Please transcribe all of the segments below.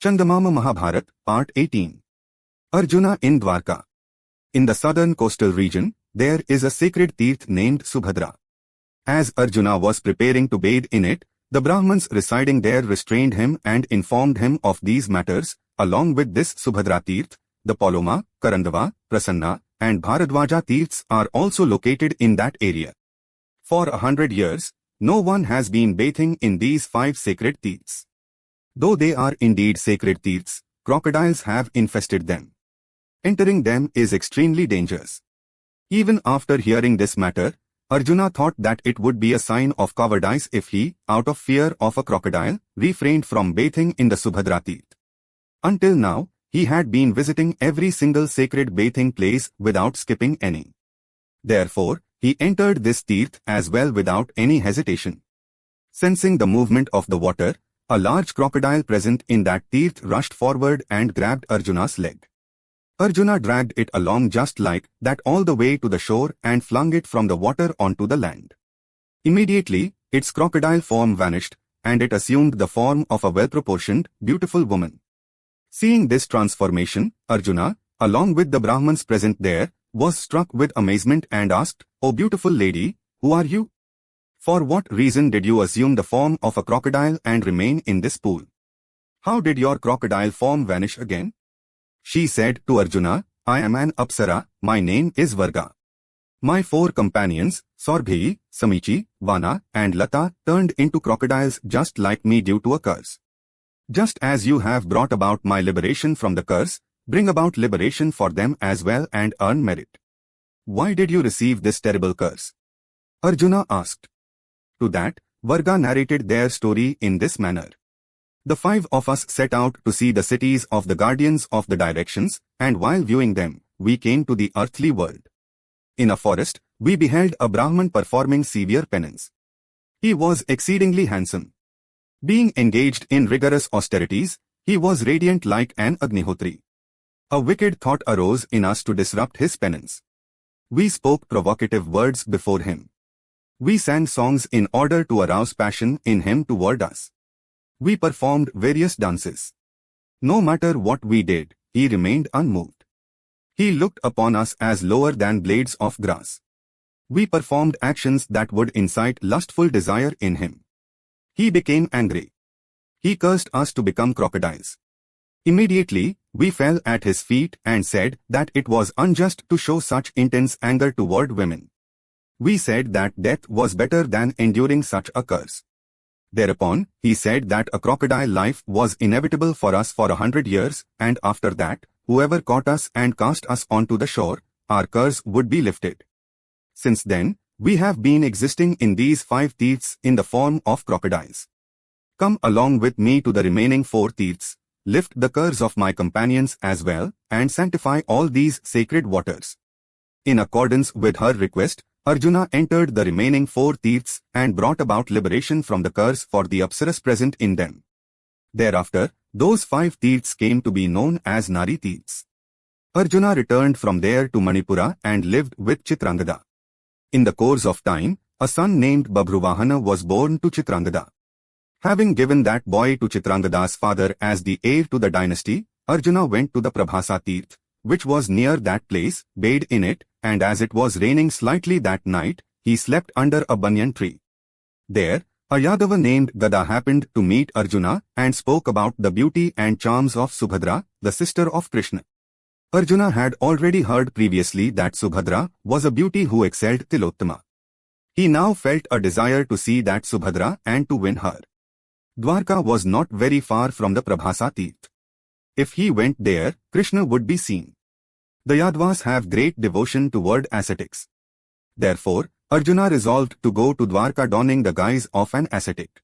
Chandamama Mahabharata, Part 18. Arjuna in Dwaraka. In the southern coastal region, there is a sacred tirth named Subhadra. As Arjuna was preparing to bathe in it, the Brahmins residing there restrained him and informed him of these matters. Along with this Subhadra tirth, the Paloma, Karandava, Prasanna, and Bharadwaja tirths are also located in that area. For 100 years, no one has been bathing in these 5 sacred tirths. Though they are indeed sacred tirths, crocodiles have infested them. Entering them is extremely dangerous. Even after hearing this matter, Arjuna thought that it would be a sign of cowardice if he, out of fear of a crocodile, refrained from bathing in the Subhadra tirth. Until now, he had been visiting every single sacred bathing place without skipping any. Therefore, he entered this tirth as well without any hesitation. Sensing the movement of the water, a large crocodile present in that tirth rushed forward and grabbed Arjuna's leg. Arjuna dragged it along just like that all the way to the shore and flung it from the water onto the land. Immediately, its crocodile form vanished, and it assumed the form of a well-proportioned, beautiful woman. Seeing this transformation, Arjuna, along with the Brahmins present there, was struck with amazement and asked, "O beautiful lady, who are you? For what reason did you assume the form of a crocodile and remain in this pool? How did your crocodile form vanish again?" She said to Arjuna, "I am an Apsara, my name is Varga. My 4 companions, Sorbhi, Samichi, Vana, and Lata, turned into crocodiles just like me due to a curse. Just as you have brought about my liberation from the curse, bring about liberation for them as well and earn merit. Why did you receive this terrible curse?" Arjuna asked. To that, Varga narrated their story in this manner. "The 5 of us set out to see the cities of the guardians of the directions, and while viewing them, we came to the earthly world. In a forest, we beheld a Brahman performing severe penance. He was exceedingly handsome. Being engaged in rigorous austerities, he was radiant like an Agnihotri. A wicked thought arose in us to disrupt his penance. We spoke provocative words before him. We sang songs in order to arouse passion in him toward us. We performed various dances. No matter what we did, he remained unmoved. He looked upon us as lower than blades of grass. We performed actions that would incite lustful desire in him. He became angry. He cursed us to become crocodiles. Immediately, we fell at his feet and said that it was unjust to show such intense anger toward women. We said that death was better than enduring such a curse. Thereupon, he said that a crocodile life was inevitable for us for 100 years, and after that, whoever caught us and cast us onto the shore, our curse would be lifted. Since then, we have been existing in these 5 tirths in the form of crocodiles. Come along with me to the remaining 4 tirths, lift the curse of my companions as well, and sanctify all these sacred waters." In accordance with her request, Arjuna entered the remaining 4 tirths and brought about liberation from the curse for the Apsaras present in them. Thereafter, those 5 tirths came to be known as Nari tirths. Arjuna returned from there to Manipura and lived with Chitrangada. In the course of time, a son named Babhruvahana was born to Chitrangada. Having given that boy to Chitrangada's father as the heir to the dynasty, Arjuna went to the Prabhasa tirth, which was near that place, bathed in it, and as it was raining slightly that night, he slept under a banyan tree. There, a Yadava named Gada happened to meet Arjuna and spoke about the beauty and charms of Subhadra, the sister of Krishna. Arjuna had already heard previously that Subhadra was a beauty who excelled Tilottama. He now felt a desire to see that Subhadra and to win her. Dwaraka was not very far from the Prabhasa tirth. If he went there, Krishna would be seen. The Yadavas have great devotion toward ascetics. Therefore, Arjuna resolved to go to Dwaraka donning the guise of an ascetic.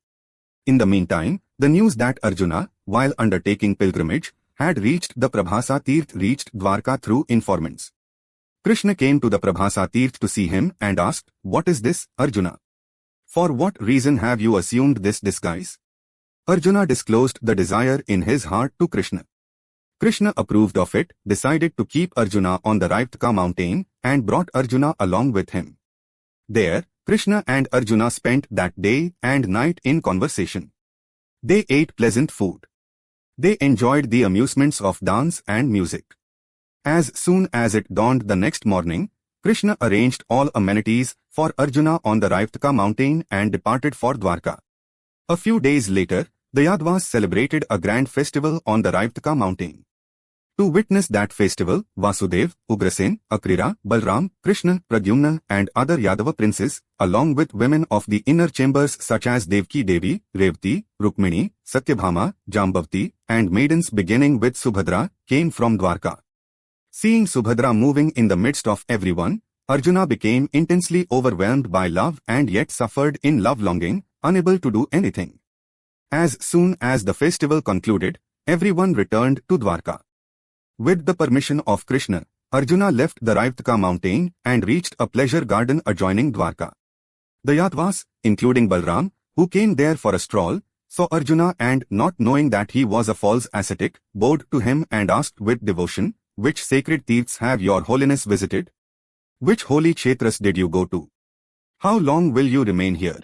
In the meantime, the news that Arjuna, while undertaking pilgrimage, had reached the Prabhasa tirth reached Dwaraka through informants. Krishna came to the Prabhasa tirth to see him and asked, "What is this, Arjuna? For what reason have you assumed this disguise?" Arjuna disclosed the desire in his heart to Krishna. Krishna approved of it, decided to keep Arjuna on the Raitka mountain, and brought Arjuna along with him. There, Krishna and Arjuna spent that day and night in conversation. They ate pleasant food. They enjoyed the amusements of dance and music. As soon as it dawned the next morning, Krishna arranged all amenities for Arjuna on the Raivataka mountain and departed for Dwaraka. A few days later, the Yadavas celebrated a grand festival on the Raivataka mountain. To witness that festival, Vasudev, Ugrasen, Akrira, Balram, Krishna, Pradyumna and other Yadava princes, along with women of the inner chambers such as Devki Devi, Revati, Rukmini, Satyabhama, Jambavati, and maidens beginning with Subhadra, came from Dwaraka. Seeing Subhadra moving in the midst of everyone, Arjuna became intensely overwhelmed by love and yet suffered in love longing, unable to do anything. As soon as the festival concluded, everyone returned to Dwaraka. With the permission of Krishna, Arjuna left the Raivataka mountain and reached a pleasure garden adjoining Dwaraka. The Yadavas, including Balram, who came there for a stroll, saw Arjuna and, not knowing that he was a false ascetic, bowed to him and asked with devotion, "Which sacred tirths have your holiness visited? Which holy kshetras did you go to? How long will you remain here?"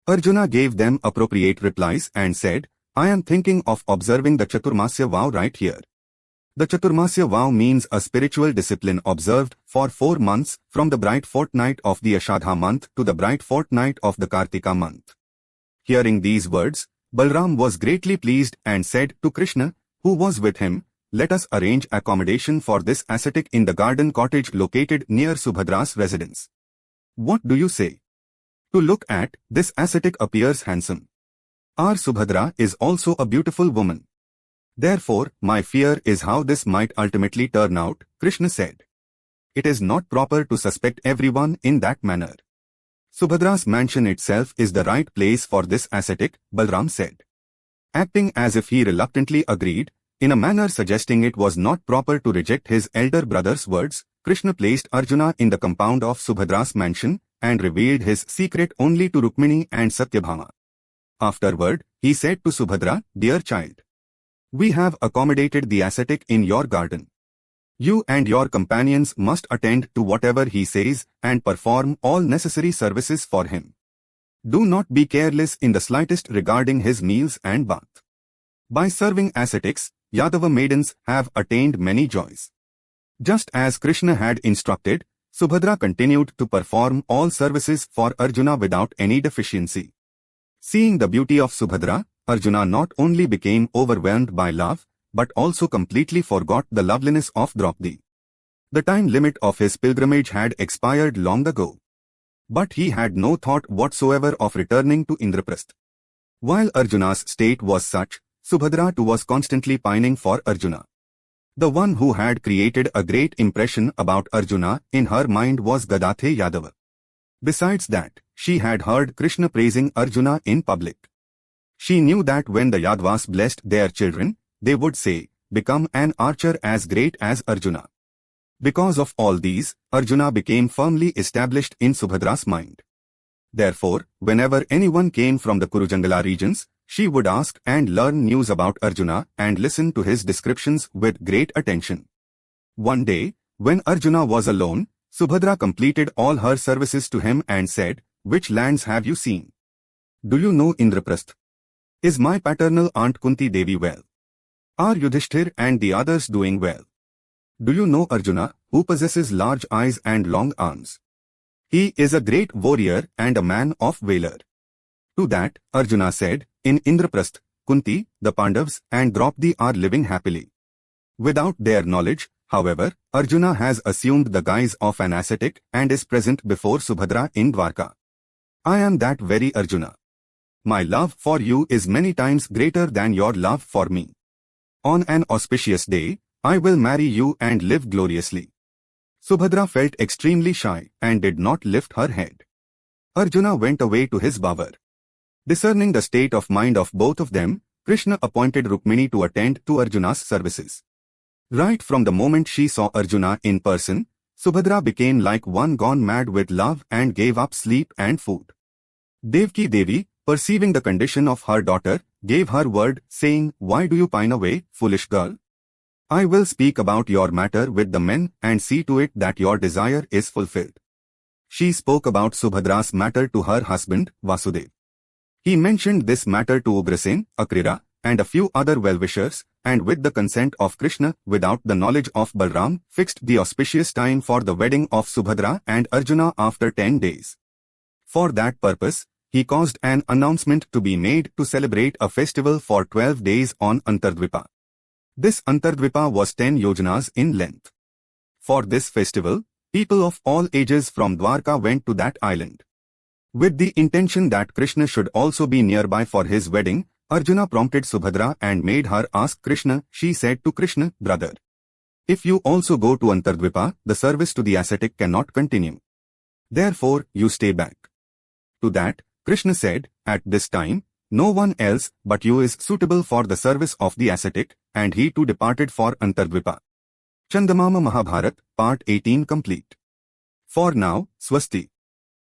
Arjuna gave them appropriate replies and said, "I am thinking of observing the Chaturmasya vow right here." The Chaturmasya vow means a spiritual discipline observed for 4 months from the bright fortnight of the Ashadha month to the bright fortnight of the Kartika month. Hearing these words, Balram was greatly pleased and said to Krishna, who was with him, "Let us arrange accommodation for this ascetic in the garden cottage located near Subhadra's residence. What do you say?" To look at, this ascetic appears handsome. Our Subhadra is also a beautiful woman. Therefore, my fear is how this might ultimately turn out, Krishna said. It is not proper to suspect everyone in that manner. Subhadra's mansion itself is the right place for this ascetic, Balram said. Acting as if he reluctantly agreed, in a manner suggesting it was not proper to reject his elder brother's words, Krishna placed Arjuna in the compound of Subhadra's mansion and revealed his secret only to Rukmini and Satyabhama. Afterward, he said to Subhadra, "Dear child, we have accommodated the ascetic in your garden. You and your companions must attend to whatever he says and perform all necessary services for him. Do not be careless in the slightest regarding his meals and bath. By serving ascetics, Yadava maidens have attained many joys." Just as Krishna had instructed, Subhadra continued to perform all services for Arjuna without any deficiency. Seeing the beauty of Subhadra, Arjuna not only became overwhelmed by love, but also completely forgot the loveliness of Draupadi. The time limit of his pilgrimage had expired long ago. But he had no thought whatsoever of returning to Indraprastha. While Arjuna's state was such, Subhadra too was constantly pining for Arjuna. The one who had created a great impression about Arjuna in her mind was Gadathe Yadava. Besides that, she had heard Krishna praising Arjuna in public. She knew that when the Yadavas blessed their children, they would say, "Become an archer as great as Arjuna." Because of all these, Arjuna became firmly established in Subhadra's mind. Therefore, whenever anyone came from the Kurujangala regions, she would ask and learn news about Arjuna and listen to his descriptions with great attention. One day, when Arjuna was alone, Subhadra completed all her services to him and said, "Which lands have you seen? Do you know Indraprastha? Is my paternal aunt Kunti Devi well? Are Yudhishthir and the others doing well? Do you know Arjuna, who possesses large eyes and long arms? He is a great warrior and a man of valor." To that, Arjuna said, "In Indraprastha, Kunti, the Pandavas and Draupadi are living happily. Without their knowledge, however, Arjuna has assumed the guise of an ascetic and is present before Subhadra in Dwaraka. I am that very Arjuna. My love for you is many times greater than your love for me. On an auspicious day, I will marry you and live gloriously." Subhadra felt extremely shy and did not lift her head. Arjuna went away to his bower. Discerning the state of mind of both of them, Krishna appointed Rukmini to attend to Arjuna's services. Right from the moment she saw Arjuna in person, Subhadra became like one gone mad with love and gave up sleep and food. Devki Devi, perceiving the condition of her daughter, gave her word, saying, "Why do you pine away, foolish girl? I will speak about your matter with the men and see to it that your desire is fulfilled." She spoke about Subhadra's matter to her husband, Vasudev. He mentioned this matter to Ugrasen, Akrira, and a few other well-wishers, and with the consent of Krishna, without the knowledge of Balram, fixed the auspicious time for the wedding of Subhadra and Arjuna after 10 days. For that purpose, he caused an announcement to be made to celebrate a festival for 12 days on Antardvipa. This Antardvipa was 10 yojanas in length. For this festival, people of all ages from Dwaraka went to that island. With the intention that Krishna should also be nearby for his wedding, Arjuna prompted Subhadra and made her ask Krishna. She said to Krishna, "Brother, if you also go to Antardvipa, the service to the ascetic cannot continue. Therefore, you stay back." To that, Krishna said, "At this time, no one else but you is suitable for the service of the ascetic," and he too departed for Antardvipa. Chandamama Mahabharata, Part 18 complete. For now, Swasti.